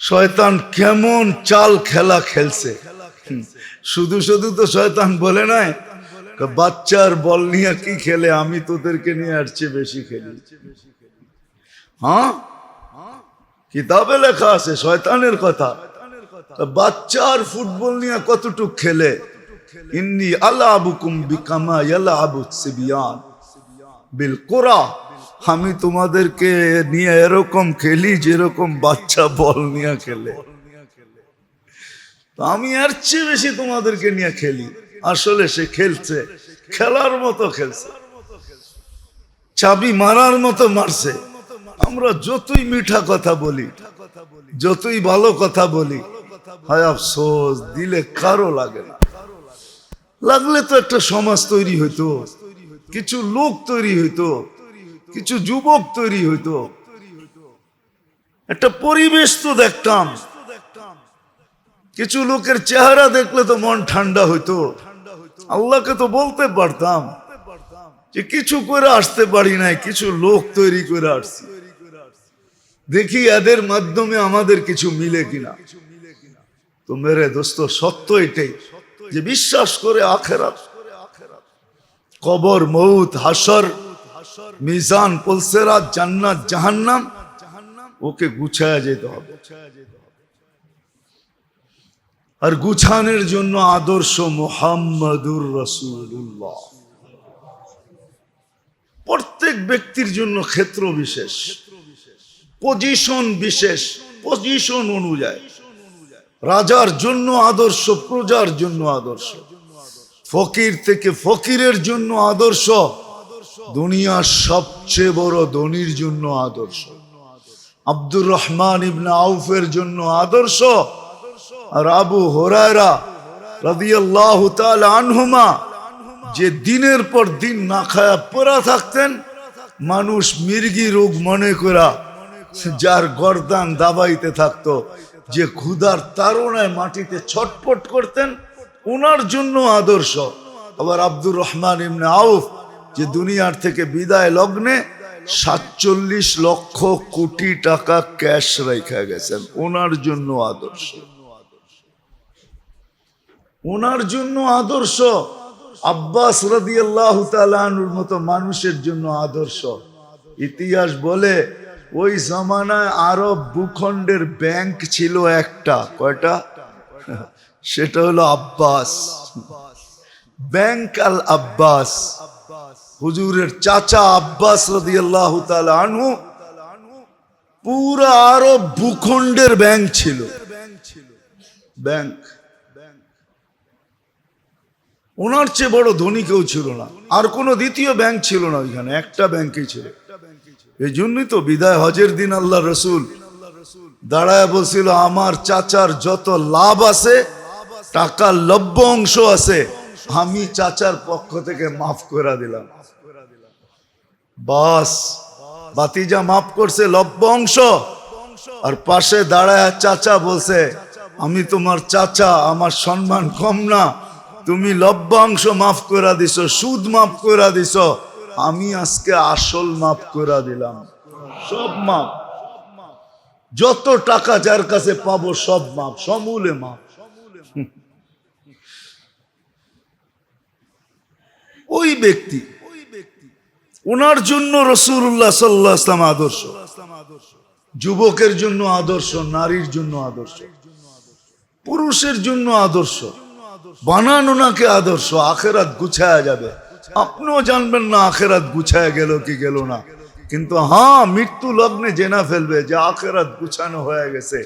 শয়তান কেমন চাল খেলা খেলছে। শুধু শুধু তো শয়তান বলে নাই বাচ্চার বল নিয়ে কি খেলে, আমি তোদেরকে নিয়ে আর চেয়ে বেশি খেলি। হ্যাঁ, কিতাবে লেখা আছে শয়তানের কথা, বাচ্চার ফুটবল নিয়ে কতটুক খেলে। ইন্নী আলাবুকুম বিকামা ইয়ালাবুস সিবিয়ান বিল কুরা, আমি তোমাদেরকে নিয়ে এরকম খেলি যেরকম বাচ্চা বল নিয়ে খেলে। তো আমি এর চেয়ে বেশি তোমাদেরকে নিয়ে খেলি। আসলে সে খেলছে, খেলার মতো খেলছে, চাবি মারার মতো মারছে। আমরা যতই মিঠা কথা বলি, যতই ভালো কথা বলি, হায় আফসোস দিলে কারো লাগে না। লাগলে তো একটা সমাজ তৈরি হইতো, কিছু লোক তৈরি হইতো, কিছু যুবক তৈরি হইতো, একটা পরিবেশ তো দেখতাম। কিছু লোকের চেহারা দেখলে তো মন ঠান্ডা হইতো। আল্লাহকে তো বলতে পারতাম যে কিছু করে আসতে পারি নাই, কিছু লোক তৈরি করে আসছি, দেখি এদের মাধ্যমে আমাদের কিছু মিলে কিনা। তো মেরে দোস্ত, সত্য এটাই যে বিশ্বাস করে আখেরাত, কবর, মউত, হাসর, মিজান, পুলসিরাত, জান্নাত, জাহান্নাম, ওকে গুছায়া যেতে হবে। আর গুছানোর জন্য আদর্শ মুহাম্মাদুর রাসূলুল্লাহ। প্রত্যেক ব্যক্তির জন্য ক্ষেত্র বিশেষ, পজিশন বিশেষ, পজিশন অনুযায়ী রাজার জন্য আদর্শ, প্রজার জন্য আদর্শ, ফকির থেকে ফকিরের জন্য আদর্শ, দুনিয়ার সবচেয়ে বড় ধনীর জন্য আদর্শ, আব্দুর রহমান ইবনে আউফের জন্য আদর্শ, আর আবু হুরায়রা রাদিয়াল্লাহু তাআলা আনহুমা যে দিনের পর দিন না খায়া পড়া থাকতেন, মানুষ মির্গি রোগ মনে করা যার গর্দান দাবাইতে থাকতো, যে ক্ষুধার তাড়নায় মাটিতে ছটফট করতেন, ওনার জন্য আদর্শ। আবার আব্দুর রহমান ইবনে আউফ যে দুনিয়ার থেকে বিদায় লগ্নে ৪৭ লক্ষ কোটি টাকা ক্যাশ রেখে গেছেন, ওনার জন্য আদর্শ। ওনার জন্য আদর্শ আব্বাস রাদিয়াল্লাহু তাআলা আনহুর মতো মানুষের জন্য আদর্শ। ইতিহাস বলে ওই জামানায় আরব ভূখণ্ডের ব্যাংক ছিল একটা, কয়টা? সেটা হলো আব্বাস ব্যাংক, আল আব্বাস। হুজুরের চাচা আব্বাস রাদিয়াল্লাহু তাআলা আনহু পুরা আরব ভূখণ্ডের ব্যাংক ছিল, ব্যাংক। ওনার চেয়ে বড় ধনী কেউ ছিল না, আর কোনো দ্বিতীয় ব্যাংক ছিল না ওইখানে, একটা ব্যাংকই ছিল। এই জন্যই তো বিদায় হজের দিন আল্লাহ রসুল দাঁড়ায় বলছিল, আমার চাচার যত লাভ আছে, টাকার লব্য অংশ আছে, আমি চাচার পক্ষ থেকে মাফ করে দিলাম। বাস, বাতিজা মাফ করছে লব্য অংশ, আর পাশে দাঁড়ায় চাচা বলছে, আমি তোমার চাচা, আমার সম্মান কম না, তুমি লভ্যাংশ মাফ করে দিছ, সুদ মাফ করে দিছ, আমি আজকে আসল মাফ করে দিলাম, সব মাফ। যত টাকা যার কাছে পাবো সব মাফ, সমূলে মাফ। ওই ব্যক্তি, ওনার জন্য রাসূলুল্লাহ সাল্লাল্লাহু আলাইহি ওয়াসাল্লাম আদর্শ। যুবকের জন্য আদর্শ, নারীর জন্য আদর্শ, পুরুষের জন্য আদর্শ। বানান ওনাকে আদর্শ, আখেরাত গুছায়া যাবে। আপনিও জানবেন না আখেরাত গুছায়া গেল কি গেল না, কিন্তু হ্যাঁ, মৃত্যু লগ্নে জেনা ফেলবে যে আখেরাত গুছানো হয়ে গেছে।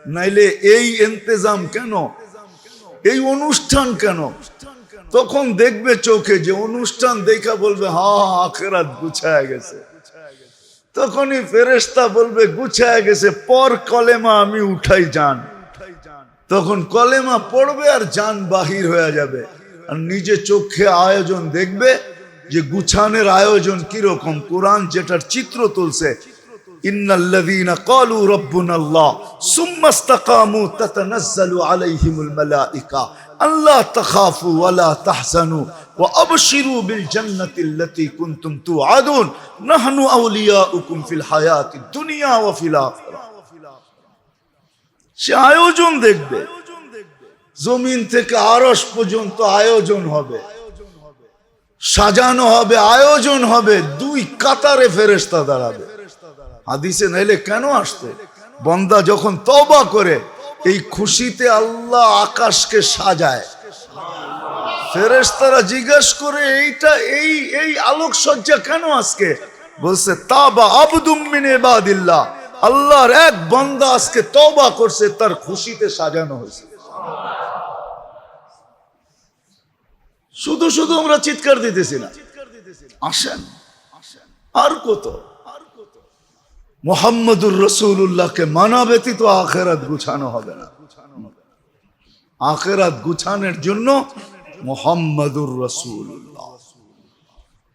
নাইলে এই ইন্তজাম কেন, এই অনুষ্ঠান কেন? তখন দেখবে চোখে যে অনুষ্ঠান দেখা বলবে হ্যাঁ আখেরাত গুছায়া গেছে। তখনই ফেরেশতা বলবে গুছায়া গেছে, পর কলেমা আমি উঠাই যান। তখন কলেমা পড়বে আর জান বাহির হয়ে যাবে, আর নিজে চোখে আয়োজন দেখবে যে গুছানের আয়োজন কিরকম। কোরআন যেটার চিত্র তুলছে, ইন্নাল্লাযীনা ক্বালু রাব্বুনাল্লাহ সুম্মা ইসতাকামু তাতানাজ্জালু আলাইহিমুল মালায়েকা আল্লা তাখাফু ওয়া লা তাহজানু ওয়া আবশিরু বিল জান্নাতিল্লাতী কুনতুম তুআদুন নাহনু আউলিয়াউকুম ফিল হায়াতিদ দুনিয়া ওয়া ফিল আখিরাহ। সে আয়োজন দেখবে, জমিন থেকে আরশ পর্যন্ত আয়োজন হবে, সাজানো হবে, আয়োজন হবে, দুই কাতারে ফেরেশতা দাঁড়াবে। হাদিসে নাইলে কেন আসতো? বান্দা যখন তওবা করে এই খুশিতে আল্লাহ আকাশকে সাজায়। ফেরেশতারা জিজ্ঞেস করে এইটা এই এই আলোকসজ্জা কেন আজকে? বলছে তাবা আবদুম মিন ইবাদিল্লাহ, আল্লাহর এক বান্দা আজকে তওবা করছে, তার খুশিতে সাজানো হয়েছে। শুধু শুধু আমরা চিৎকার দিতেছি না, আসেন আর কত। মুহাম্মদুর রাসূলুল্লাহকে মানা ব্যতীত আখিরাত গুছানো হবে না। আখিরাত গুছানোর জন্য মুহাম্মদুর রাসূলুল্লাহ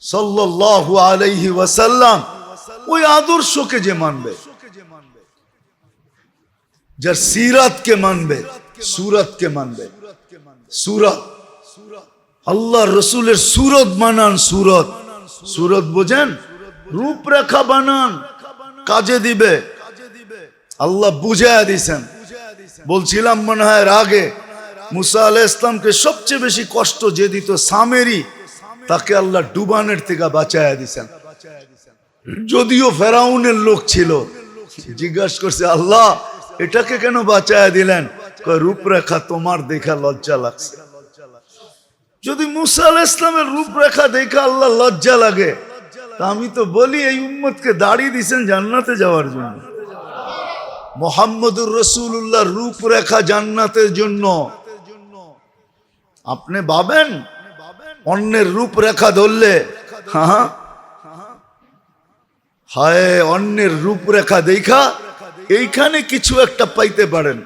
সাল্লাল্লাহু আলাইহি ওয়াসাল্লাম ওই আদর্শকে যে মানবে, যার সিরাতকে মানবে, সুরাতকে মানবে। সুরাত আল্লাহ রসুলের সুরত বানান, সুরত, সুরত বোঝেন, রূপরেখা বানান, কাজে দিবে। আল্লাহ বুঝাইয়া দিছেন। বলছিলাম মনে হয় আগে, মুসা আলাইহিস ইসলামকে সবচেয়ে বেশি কষ্ট যে দিত সামেরি, তাকে আল্লাহ ডুবানের থেকে বাঁচাইয়া দিছেন। যদিও ফেরাউনের লোক ছিল, জিজ্ঞাসা করছে আল্লাহ এটাকে কেন বাঁচাইয়া দিলেন? রূপরেখা তোমার দেখা লজ্জা লাগছে। যদি মুসা আলাইহিস ইসলামের রূপরেখা দেখে আল্লাহ লজ্জা লাগে, তা আমি তো বলি এই উম্মতকে দাড়ি দিছেন জান্নাতে যাওয়ার জন্য। মুহাম্মদুর রাসূলুল্লাহর রূপরেখা জান্নাতের জন্য। আপনি ভাবেন অন্যের রূপরেখা ধরলে, হ্যাঁ হায়, অন্যের রূপরেখা দেখা এইখানে কিছু একটা পাইতে পারেন,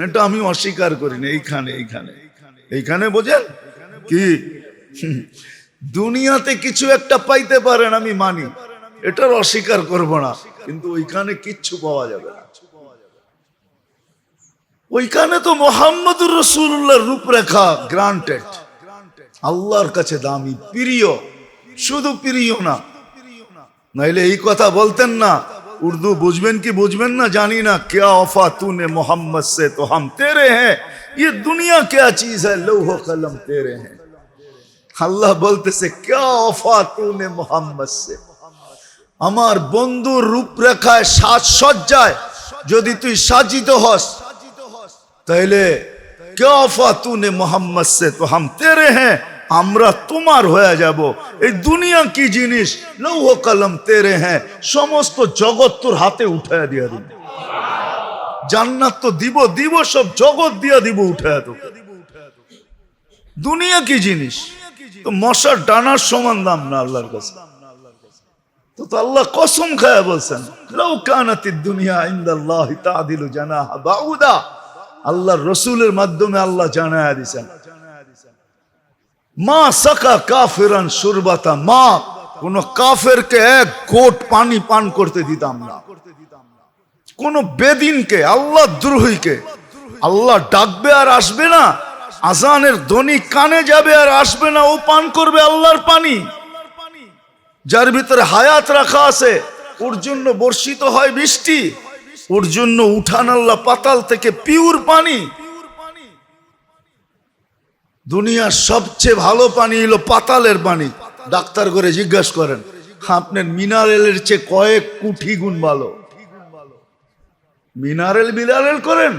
এটা আমি অস্বীকার করি না। এইখানে এইখানে এইখানে বোঝেন কি, দুনিয়াতে কিছু একটা পাইতে পারেন আমি মানি, এটার অস্বীকার করব না, কিন্তু ওইখানে কিচ্ছু পাওয়া যাবে না। ওইখানে তো মুহাম্মদুর রাসূলুল্লাহর রূপরেখা গ্রান্টেড, আল্লাহর কাছে দামি, প্রিয়, শুধু প্রিয় না। নাইলে এই কথা বলতেন না। উর্দু বুঝবেন কি বুঝবেন না জানি না, क्या वफा तूने मोहम्मद से तो हम तेरे हैं, ये दुनिया क्या चीज है, लौह कलम तेरे हैं। আল্লাহ বলতেছে क्या वफा तूने मोहम्मद से, আমার বন্ধুর রূপরেখায় সাজসজ্জায় যদি তুই সাজিত হস, তাইলে क्या वफा तूने मोहम्मद से तो हम तेरे हैं, আমরা তোমার হয়ে যাব। এই দুনিয়া কি জিনিস, লৌহ কলম তেরে হ্যাঁ, সমস্ত জগৎ তোর হাতে উঠায় দিয়া দিব। জান্নাত তো দিব দিব, সব জগৎ দিয়া দিব উঠায় তোকে। দুনিয়া কি জিনিস, তো মশার ডানার সমান দাম না আল্লাহর কাছে। তো আল্লাহ কসম খায়া বলছেন, লাউ কানাতিদ দুনিয়া ইনদাল্লাহি তাদিলু জানাহা বাউদা। আল্লাহর রাসূলের মাধ্যমে আল্লাহ জানায়া দিয়েছেন, মা সাকা কাফিরান শুরবাতা মা, কোন কাফেরকে এক ঘোট পানি পান করতে দিতাম না। কোন বেদিনকে, আল্লাহ দ্রোহীকে আল্লাহ ডাকবে আর আসবে না, আজানের ধ্বনি কানে যাবে আর আসবে না, ও পান করবে আল্লাহর পানি। যার ভিতরে হায়াত রাখা আছে, ওর জন্য বর্ষিত হয় বৃষ্টি, ওর জন্য উঠান আল্লাহ পাতাল থেকে পিওর পানি। দুনিয়ার সবচেয়ে ভালো পানি হলো পাতালের পানি। ডাক্তার করে জিজ্ঞাসা করেন, আপনার মিনারেলের চেয়ে কয়েক কোটি গুণ ভালো। মিনারেল মিনারেল করেন,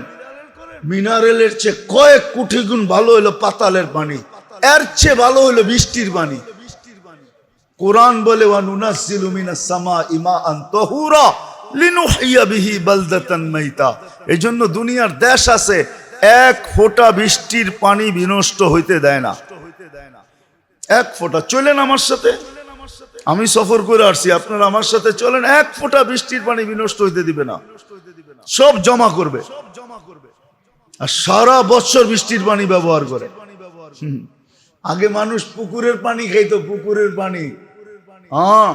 মিনারেলের চেয়ে কয়েক কোটি গুণ ভালো হলো পাতালের পানি, এর চেয়ে ভালো হলো বৃষ্টির পানি। কোরআন বলে ওয়ানুনাজ্জিলু মিনাস সামাই মাআন তাহুরা লিনুহইয়া বিহি বালদাতান মাইতা। এইজন্য দুনিয়ার দেশ আছে এক ফোঁটা বৃষ্টির পানি বিনষ্ট হইতে দেয় না, এক ফোঁটা। চলেন আমার সাথে, আমি সফর করে আসছি, আপনারা আমার সাথে চলেন, এক ফোঁটা বৃষ্টির পানি বিনষ্ট হইতে দিবে না, সব জমা করবে। আর সারা বছর বৃষ্টির পানি ব্যবহার করে। আগে মানুষ পুকুরের পানি খাইতো, পুকুরের পানি। হ্যাঁ,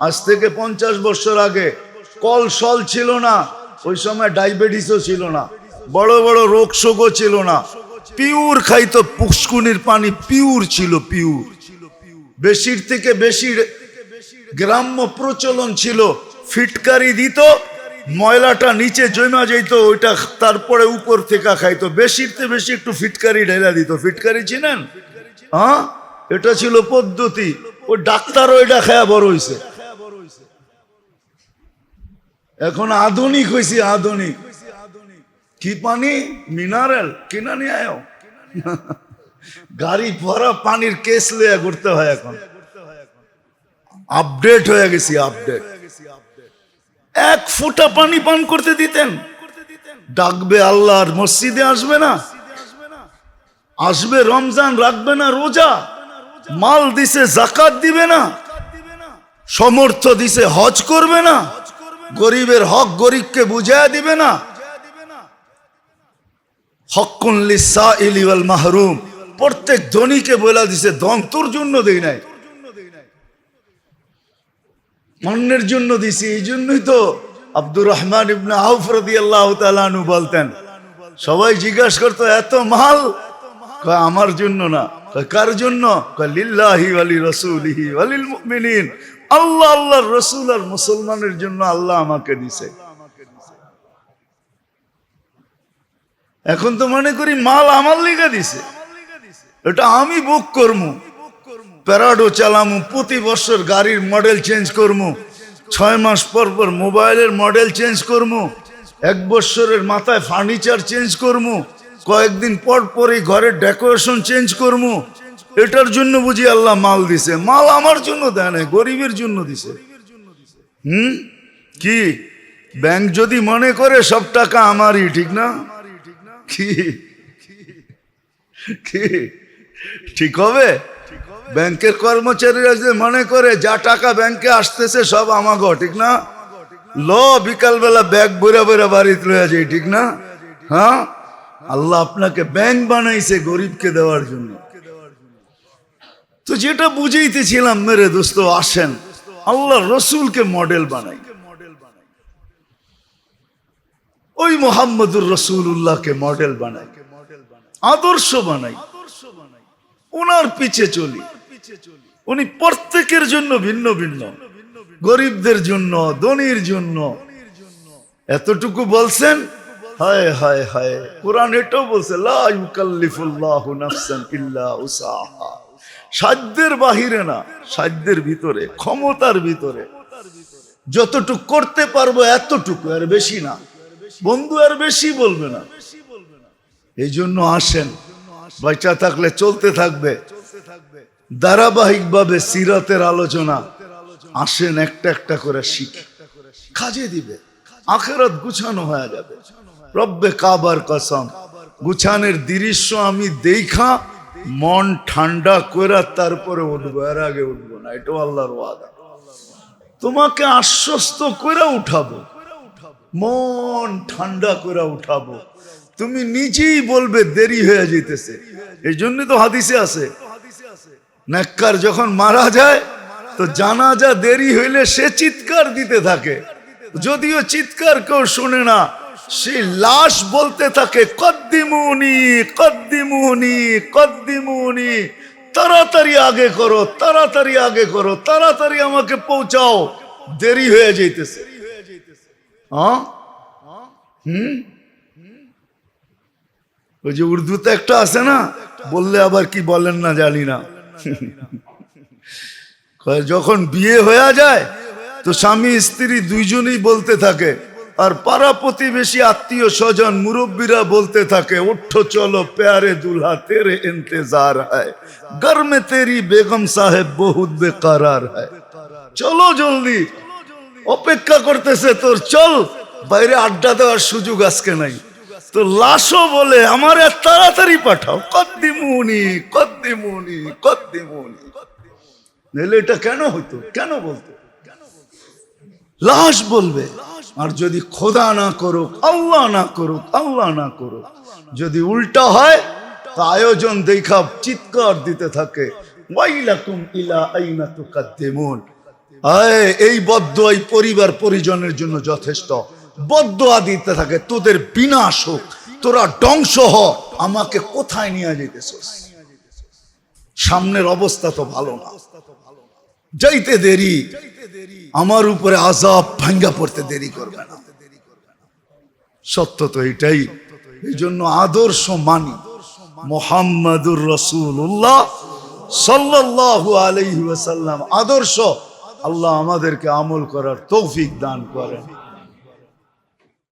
আজ থেকে 50 বছর আগে কল সল ছিল না, ওই সময় ডায়াবেটিসও ছিল না, বড় বড় রোগ শোকও ছিল না, পিওর খাইতো, পুষ্কুনির পানি পিওর ছিল, পিওর। বেশির থেকে বেশি গ্রাম্য প্রচলন ছিল, ফিটকারি দিত ময়লাটা নিচে জমা যেত, ওইটা তারপরে উপর থেকে খাইতো, বেশিতে বেশি একটু ফিটকারি ঢেলা দিত। ফিটকারি চিনেন? হ্যাঁ, এটা ছিল পদ্ধতি। ওই ডাক্তার ওইটা খায়া বড় হইছে। এখন আধুনিক হয়েছি, আধুনিক। কি পানি? মিনারেল কিনা নিয়ে আয়। গাড়ি ভরা পানির কেস লইয়া ঘুরতে হয় এখন। আপডেট হয়ে গেছি, আপডেট। এক ফোঁটা পানি পান করতে দিতেন? ডাকবে আল্লাহর মসজিদে আসবে না? আসবে রমজান রাখবে না রোজা? মাল দিছে যাকাত দিবে না? সমর্থ দিছে হজ করবে না? গরিবের হক গরিবকে বুঝায়া দিবে না? হক্কুন লিসাইলি ওয়াল মাহরুম, প্রত্যেক ধনীকে বলে দিছে ধন তোর জন্য দেই নাই, অন্যের জন্য দিছি। এই জন্যই তো আব্দুর রহমান ইবনে আউফ রাদিয়াল্লাহু তাআলা আনহু বলতেন, সবাই জিজ্ঞাসা করতো এত মাল? কয় আমার জন্য না। কয় কার জন্য? কয় লিল্লাহি ওয়া লিরাসূলিহি ওয়া লিল মুমিনিন, আল্লাহ আল্লাহর রাসূল আর মুসলমানের জন্য আল্লাহ আমাকে দিছে। এখন তো মনে করি মাল আমার লিগা দিছে, এটা আমি বুক করমু, প্যারাডো চালামু, প্রতি বছর গাড়ির মডেল চেঞ্জ করমু, 6 মাস পর পর মোবাইলের মডেল চেঞ্জ করমু, 1 বছরের মাথায় ফার্নিচার চেঞ্জ করমু, কয়েকদিন পর পরই ঘরের ডেকোরেশন চেঞ্জ করমু। এটার জন্য বুঝি আল্লাহ মাল দিছে? মাল আমার জন্য দেয় না, গরিবের জন্য দিছে। কি ব্যাংক যদি মনে করে সব টাকা আমারই, ঠিক না? কি কি ঠিক হবে? ব্যাংকের কর্মচারীরা যদি মনে করে যা টাকা ব্যাংকে আসতেছে সব আমাগো, ঠিক না? বিকালবেলা ব্যাগ বইরা বইরা বাড়িতে লইয়া যায়, ঠিক না? হ্যাঁ, আল্লাহ আপনাকে ব্যাংক বানাইছে গরিবকে দেওয়ার জন্য। তো যেটা বুঝাইতেছিলাম মেরে দোস্ত, আসেন আল্লাহ রসুলকে মডেল বানাই, ওই মোহাম্মদুর রসুল্লাহকে মডেল বানাই, আদর্শ বানাই, ওনার পিছে চলি। উনি প্রত্যেকের জন্য ভিন্ন ভিন্ন, গরিবদের জন্য, ধনীর জন্য। এতটুকু বলছেন, হায় হায় হায়, কোরআন এটাও বলছে লা ইউকাল্লিফুল্লাহু নাফসান ইল্লা উসাহা, সাধ্যের বাহিরে না, সাধ্যের ভিতরে, ক্ষমতার ভিতরে যতটুকু করতে পারবো এতটুকু, আর বেশি না। বন্ধু আর বেশি বলবে না। এই জন্য আসেন, বাচ্চা থাকলে চলতে থাকবে ধারাবাহিকভাবে সিরাতের আলোচনা। আসেন একটা একটা করে শিখি, কাজে দিবে, আখিরাত গুছানো হয়ে যাবে। রব্বে কাবার কসম, গুছানের দৃশ্য আমি দেখা মন ঠান্ডা করে তারপরে উঠবো, এর আগে উঠবো না। এটাও আল্লাহর ওয়াদা। তোমাকে আশ্বস্ত করে উঠাবো, মন ঠান্ডা করে উঠাবো, তুমি নিজেই বলবে দেরি হয়ে যেতেছে। এই জন্য তো হাদিসে আছে, নেককার যখন মারা যায় তো জানাজা দেরি হইলে সে চিৎকার দিতে থাকে, যদিও চিৎকার কেউ শুনে না, সে লাশ বলতে থাকে কদ্দিমুনি কদ্দিমুনি কদ্দিমুনি, তাড়াতাড়ি আগে করো, তাড়াতাড়ি আগে করো, তাড়াতাড়ি আমাকে পৌঁছাও, দেরি হয়ে যাইতেছে। ওই যে উর্দুতে একটা আছে না, বললে আবার কি বলেন না জানি না, যখন বিয়ে হয়ে যায় তো স্বামী স্ত্রী দুইজনই বলতে থাকে, আর পাড়া প্রতিবেশী আত্মীয় স্বজন মুরব্বীরা বলতে থাকে, উঠো চলো প্যারে দুल्हा তেরে ইন্তজার হয়, ঘর মে তেরি বেগম সাহেব বহুত বেকারার হয়, চলো জলদি, অপেক্ষা করতেছে তোর, চল, বাইরে আড্ডা দেওয়ার সুযোগ আজকে নাই। তো লাশও বলে আমার তাড়াতাড়ি পাঠাও, কদ্দিমুনি কদ্দিমুনি কদ্দিমুনি। নইলে এটা কেন হইতো, কেন বলতো? লাশ বলবে। আর যদি খোদা না করুক, আল্লাহ না করুক, আল্লাহ না করুক, যদি উল্টা হয় তা আয়োজন দেখা চিৎকার দিতে থাকে, ওয়াইলাকুম ইলা আইনা তুকাদ্দিমুন। এই বদদোয়া এই পরিবার পরিজনের জন্য যথেষ্ট। বদদোয়া দিতে থাকে, তোদের বিনাশ হোক, তোরা ধ্বংস হ, আমাকে কোথায় নিয়ে যেতেছস? সামনের অবস্থা তো ভালো না, যাইতে দেরি, আমার উপরে আযাব ভাঙ্গা পড়তে দেরি করবে না। সত্য তো এটাই। এই জন্য আদর্শ মানি মুহাম্মাদুর রাসূলুল্লাহ সাল্লাল্লাহু আলাইহি ওয়াসাল্লাম আদর্শ। আল্লাহ আমাদেরকে আমল করার তৌফিক দান করেন।